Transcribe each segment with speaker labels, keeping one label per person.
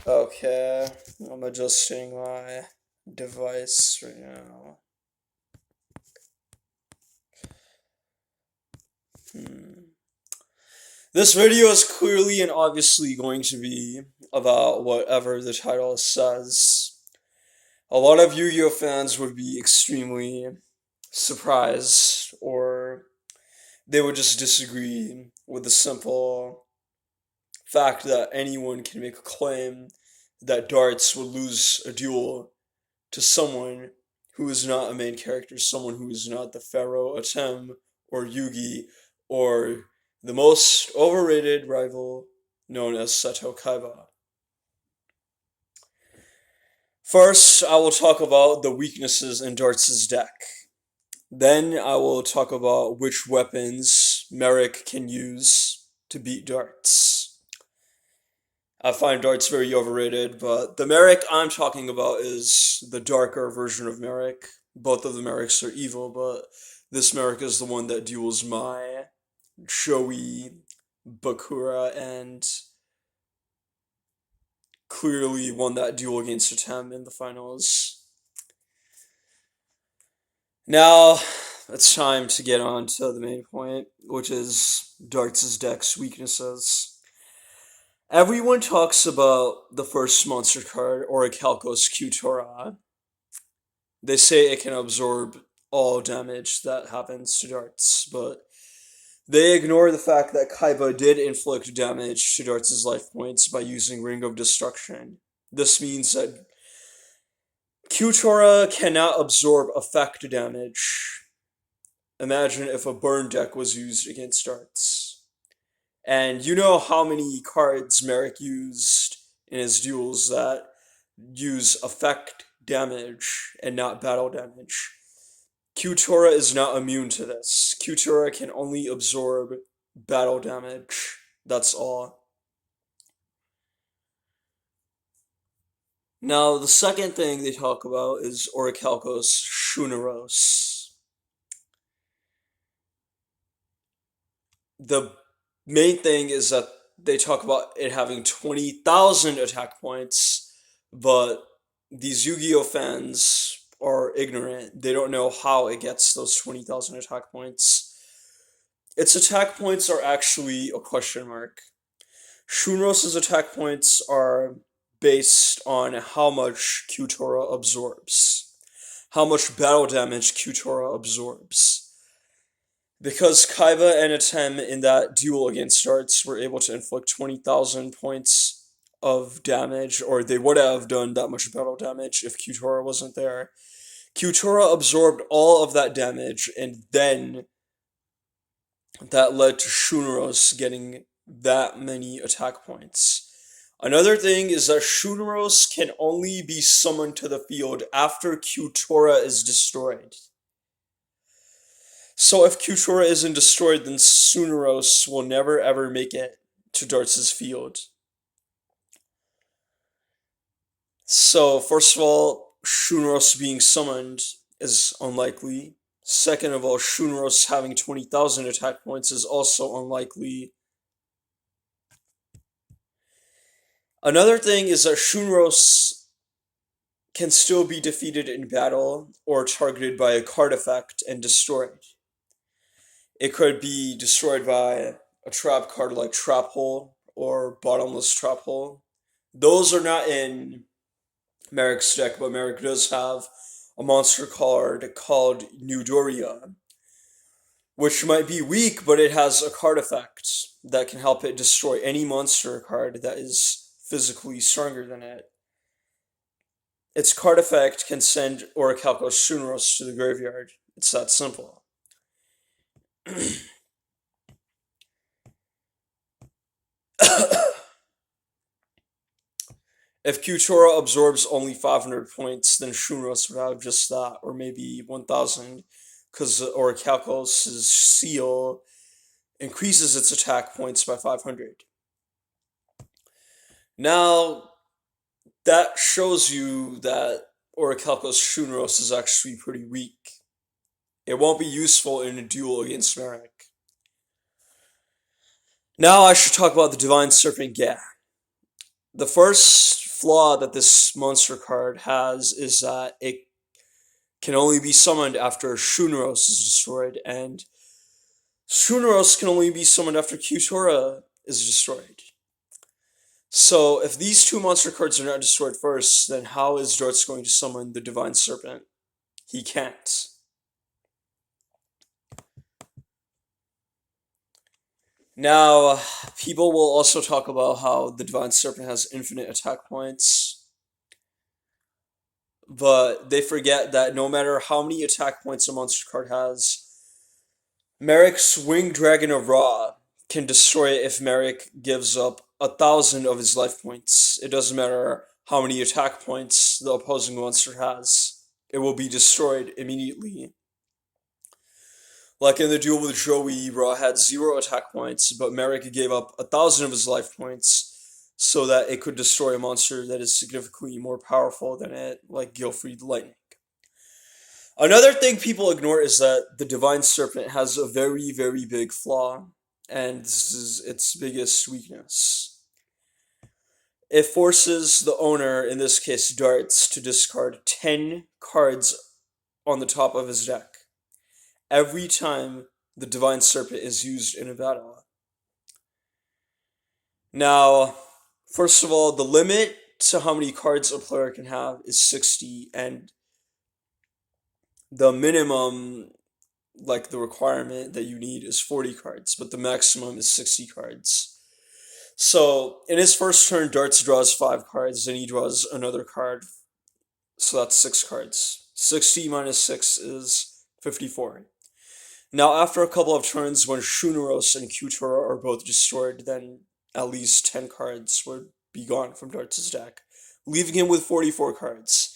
Speaker 1: Okay, I'm adjusting my device right now. Hmm. This video is clearly and obviously going to be about whatever the title says. A lot of Yu-Gi-Oh fans would be extremely surprised, or they would just disagree with the simple fact that anyone can make a claim that darts would lose a duel to someone who is not a main character, someone who is not the Pharaoh Atem or Yugi or the most overrated rival known as Seto Kaiba. First, I will talk about the weaknesses in DARTZ's deck. Then I will talk about which weapons Marik can use to beat DARTZ. I find darts very overrated, but the Marik I'm talking about is the darker version of Marik. Both of the Mariks are evil, but this Marik is the one that duels Mai, Joey, Bakura, and clearly won that duel against Atem in the finals. Now, it's time to get on to the main point, which is Darts' deck's weaknesses. Everyone talks about the first monster card, Orichalcos Qtora. They say it can absorb all damage that happens to darts, but they ignore the fact that Kaiba did inflict damage to Darts' life points by using Ring of Destruction. This means that Qtora cannot absorb effect damage. Imagine if a burn deck was used against darts. And you know how many cards Marik used in his duels that use effect damage and not battle damage. Qtora is not immune to this. Qtora can only absorb battle damage. That's all. Now, the second thing they talk about is Orichalcos Shuneros. The main thing is that they talk about it having 20,000 attack points, but these Yu-Gi-Oh fans are ignorant. They don't know how it gets those 20,000 attack points. Its attack points are actually a question mark. Shunros's attack points are based on how much Qtora absorbs, how much battle damage Qtora absorbs. Because Kaiba and Atem in that duel against Darts were able to inflict 20,000 points of damage, or they would have done that much battle damage if Qtora wasn't there. Qtora absorbed all of that damage, and then that led to Shunros getting that many attack points. Another thing is that Shunros can only be summoned to the field after Qtora is destroyed. So if Qtora isn't destroyed, then Shunros will never ever make it to Dartz's field. So, first of all, Shunros being summoned is unlikely. Second of all, Shunros having 20,000 attack points is also unlikely. Another thing is that Shunros can still be defeated in battle or targeted by a card effect and destroyed. It could be destroyed by a trap card like Trap Hole or Bottomless Trap Hole. Those are not in Marik's deck, but Marik does have a monster card called Neudoria, which might be weak, but it has a card effect that can help it destroy any monster card that is physically stronger than it. Its card effect can send Orichalcos Shunros to the graveyard. It's that simple. If Qtora absorbs only 500 points, then Shunros would have just that, or maybe 1,000, because Orichalcos' seal increases its attack points by 500. Now, that shows you that Orichalcos Shunros is actually pretty weak. It won't be useful in a duel against Marik. Now I should talk about the Divine Serpent Ga. The first flaw that this monster card has is that it can only be summoned after Shunros is destroyed, and Shunros can only be summoned after Kyutora is destroyed. So if these two monster cards are not destroyed first, then how is DARTZ going to summon the Divine Serpent? He can't. Now, people will also talk about how the Divine Serpent has infinite attack points, but they forget that no matter how many attack points a monster card has, Marik's Winged Dragon of Ra can destroy it if Marik gives up 1,000 of his life points. It doesn't matter how many attack points the opposing monster has. It will be destroyed immediately. Like in the duel with Joey, Ra had 0 attack points, but Marik gave up 1,000 of his life points so that it could destroy a monster that is significantly more powerful than it, like Gilfried the Lightning. Another thing people ignore is that the Divine Serpent has a very, very big flaw, and this is its biggest weakness. It forces the owner, in this case DARTZ, to discard 10 cards on the top of his deck every time the Divine Serpent is used in a battle. Now, first of all, the limit to how many cards a player can have is 60, and the minimum, like the requirement that you need, is 40 cards, but the maximum is 60 cards. So, in his first turn, DARTZ draws 5 cards, then he draws another card, so that's 6 cards. 60 minus 6 is 54. Now, after a couple of turns, when Shuneros and Kyutora are both destroyed, then at least 10 cards would be gone from DARTZ's deck, leaving him with 44 cards.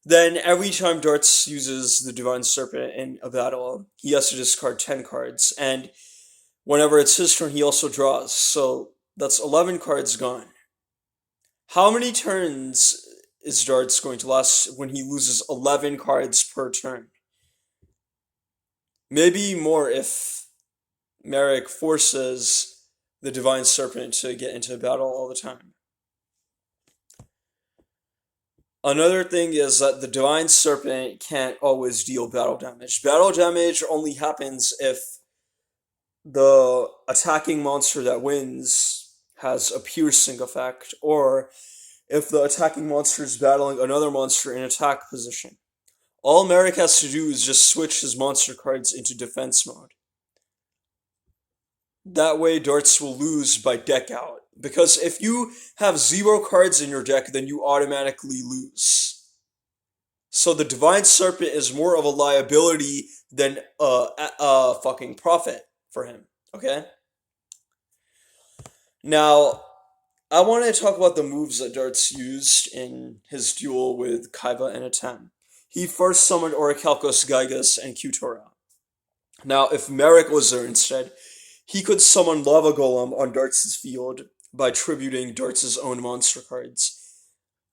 Speaker 1: Then, every time DARTZ uses the Divine Serpent in a battle, he has to discard 10 cards, and whenever it's his turn, he also draws, so that's 11 cards gone. How many turns is DARTZ going to last when he loses 11 cards per turn? Maybe more if Marik forces the Divine Serpent to get into a battle all the time. Another thing is that the Divine Serpent can't always deal battle damage. Battle damage only happens if the attacking monster that wins has a piercing effect, or if the attacking monster is battling another monster in attack position. All Marik has to do is just switch his monster cards into defense mode. That way DARTZ will lose by deck out, because if you have 0 cards in your deck, then you automatically lose. So the Divine Serpent is more of a liability than a fucking profit for him, okay? Now, I want to talk about the moves that DARTZ used in his duel with Kaiba and Atem. He first summoned Orichalcos, Gygas, and Kyutora. Now, if Marik was there instead, he could summon Lava Golem on DARTZ's field by tributing DARTZ's own monster cards.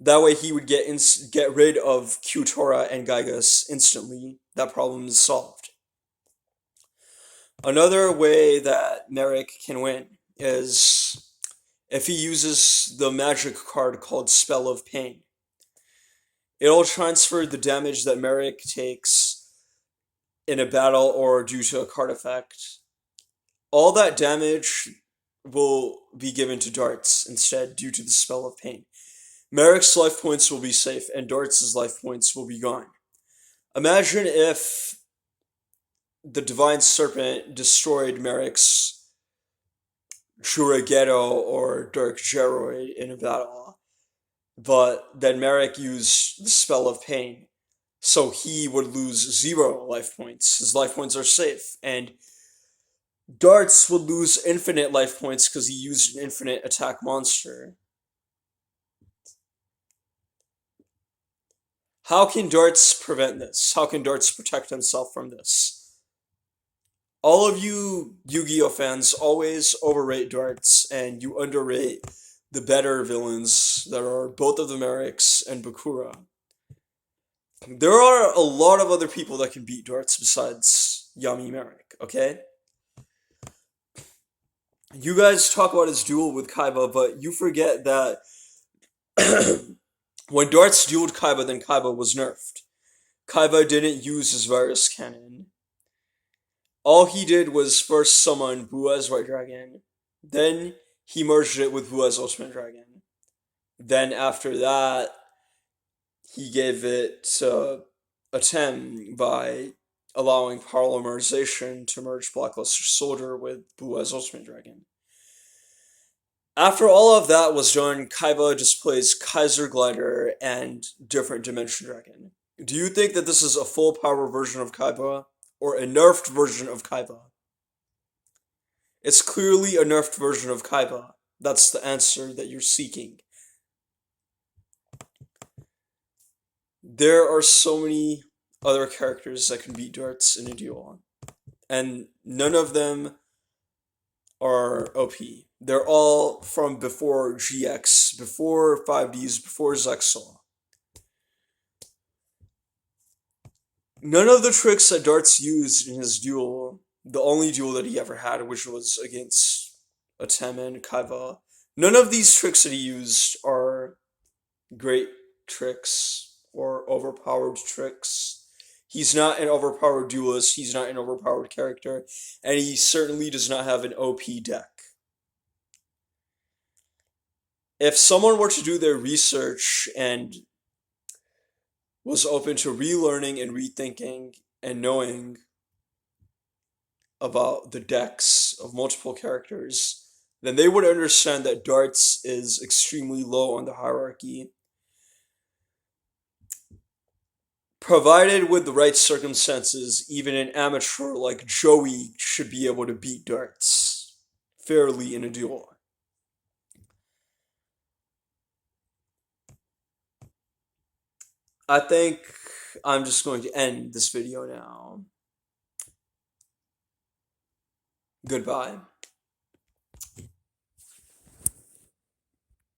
Speaker 1: That way he would get rid of Kyutora and Gygas instantly. That problem is solved. Another way that Marik can win is if he uses the magic card called Spell of Pain. It'll transfer the damage that Marik takes in a battle or due to a card effect. All that damage will be given to DARTZ instead due to the Spell of Pain. Marik's life points will be safe, and DARTZ's life points will be gone. Imagine if the Divine Serpent destroyed Marik's Juragedo or Dark Geroid in a battle, but then Marik used the Spell of Pain, so he would lose 0 life points. His life points are safe, and DARTZ would lose infinite life points because he used an infinite attack monster. How can DARTZ prevent this? How can DARTZ protect himself from this? All of you Yu-Gi-Oh fans always overrate DARTZ, and you underrate the better villains that are both of the Mariks and Bakura. There are a lot of other people that can beat DARTZ besides Yami Marik, okay? You guys talk about his duel with Kaiba, but you forget that When DARTZ dueled Kaiba, then Kaiba was nerfed. Kaiba didn't use his virus cannon. All he did was first summon Bua's White Dragon, then he merged it with Bua's Ultimate Dragon. Then after that, he gave it a 10 by allowing polymerization to merge Blackluster Soldier with Bua's Ultimate Dragon. After all of that was done, Kaiba displays Kaiser Glider and Different Dimension Dragon. Do you think that this is a full power version of Kaiba or a nerfed version of Kaiba? It's clearly a nerfed version of Kaiba. That's the answer that you're seeking. There are so many other characters that can beat DARTZ in a duel, and none of them are OP. They're all from before GX, before 5Ds, before Zexal. None of the tricks that DARTZ used in his duel, the only duel that he ever had, which was against Atem and Kaiba, none of these tricks that he used are great tricks or overpowered tricks. He's not an overpowered duelist, he's not an overpowered character, and he certainly does not have an OP deck. If someone were to do their research and was open to relearning and rethinking and knowing about the decks of multiple characters, then they would understand that DARTZ is extremely low on the hierarchy. Provided with the right circumstances, even an amateur like Joey should be able to beat DARTZ fairly in a duel. I think I'm just going to end this video now. Goodbye.